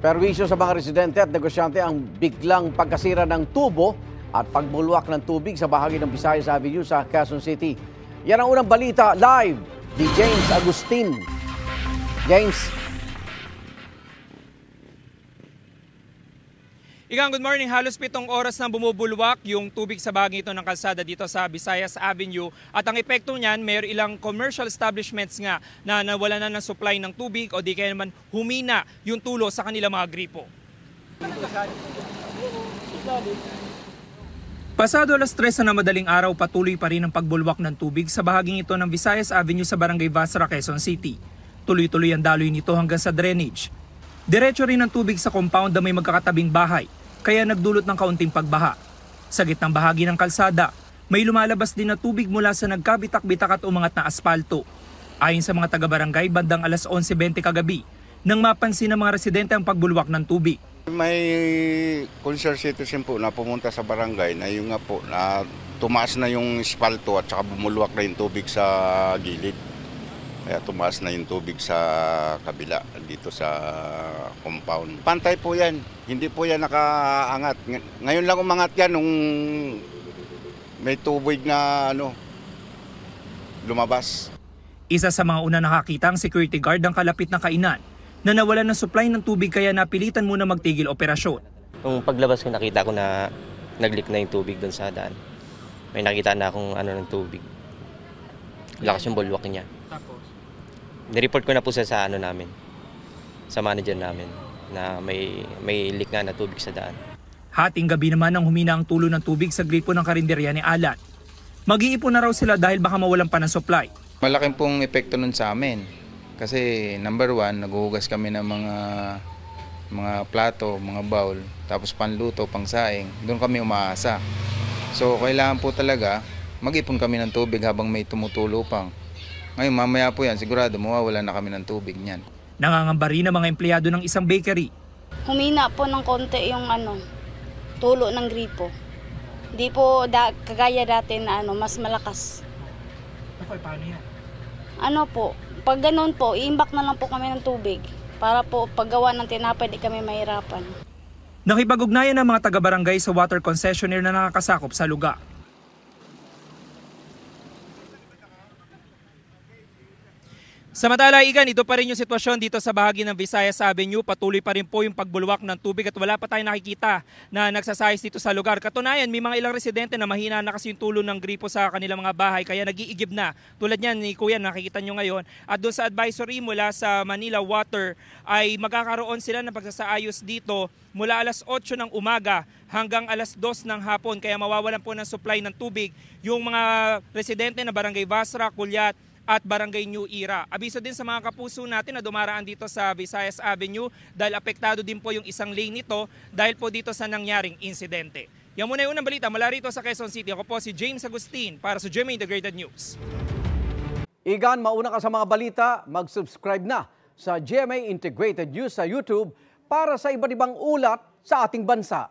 Perwisyo sa mga residente at negosyante ang biglang pagkasira ng tubo at pagbulwak ng tubig sa bahagi ng Visayas Avenue sa Quezon City. Yan ang unang balita live ni James Agustin. James. Igang good morning. Halos 7 oras na bumubulwak yung tubig sa bahagi ito ng kalsada dito sa Visayas Avenue. At ang epekto niyan, mayroon ilang commercial establishments nga na nawala na ng supply ng tubig o di kaya naman humina yung tulo sa kanilang mga gripo. Pasado alas 3 na madaling araw, patuloy pa rin ang pagbulwak ng tubig sa bahaging ito ng Visayas Avenue sa Barangay Basra, Quezon City. Tuloy-tuloy ang daloy nito hanggang sa drainage. Diretso rin ang tubig sa compound na may magkakatabing bahay, kaya nagdulot ng kaunting pagbaha. Sa gitnang bahagi ng kalsada, may lumalabas din na tubig mula sa nagkabitak-bitak at umangat na aspalto. Ayon sa mga taga-barangay, bandang alas 11:20 kagabi, nang mapansin ng mga residente ang pagbulwak ng tubig. May concern citizen po na pumunta sa barangay na yung nga po na tumaas na yung aspalto at saka bumulwak na yung tubig sa gilid. Kaya tumaas na yung tubig sa kabila dito sa compound. Pantay po yan, hindi po yan nakaangat. Ngayon lang umangat yan nung may tubig na lumabas. Isa sa mga una nakakita ang security guard ng kalapit na kainan na nawalan ng supply ng tubig kaya napilitan muna magtigil operasyon. Nung paglabas ko nakita ko na nag-leak na yung tubig doon sa daan. May nakita na akong ng tubig. Lakas yung bulwak niya. Tapos? Nireport ko na po sa namin, sa manager namin, na may leak na tubig sa daan. Hating gabi naman ang humina ang tulo ng tubig sa gripo ng karinderya ni Alan. Mag-iipon na raw sila dahil baka mawalan pa ng supply. Malaking pong epekto nun sa amin. Kasi number 1, naghuhugas kami ng mga plato, mga bowl, tapos panluto, pangsaing. Doon kami umaasa. So kailangan po talaga mag-ipon kami ng tubig habang may tumutulo pang. Ngayon mamaya po yan, sigurado mawawala na kami ng tubig niyan. Nangangamba rin ang mga empleyado ng isang bakery. Humina po ng konti yung tulo ng gripo. Di po kagaya dati na mas malakas. Paano yan? Pag ganun po, iimbak na lang po kami ng tubig para po paggawa ng tinapay di kami mahirapan. Nakipag-ugnayan ng mga taga-barangay sa water concessionaire na nakakasakop sa lugar. Samantala, Igan, ito pa rin yung sitwasyon dito sa bahagi ng Visayas Avenue. Patuloy pa rin po yung pagbulwak ng tubig at wala pa tayong nakikita na nagsasayos dito sa lugar. Katunayan, may mga ilang residente na mahina na kasi yung tulo ng gripo sa kanilang mga bahay kaya nag-iigib na. Tulad niyan ni Kuya, nakikita nyo ngayon. At doon sa advisory mula sa Manila Water ay magkakaroon sila ng pagsasaayos dito mula alas 8 ng umaga hanggang alas 2 ng hapon. Kaya mawawalan po ng supply ng tubig yung mga residente na Barangay Basra, Kulyat, at Barangay New Era. Abiso din sa mga kapuso natin na dumaraan dito sa Visayas Avenue dahil apektado din po yung isang lane nito dahil po dito sa nangyaring insidente. Yan muna yung unang balita mula rito sa Quezon City. Ako po si James Agustin para sa GMA Integrated News. Igan, mauna ka sa mga balita, mag-subscribe na sa GMA Integrated News sa YouTube para sa iba't ibang ulat sa ating bansa.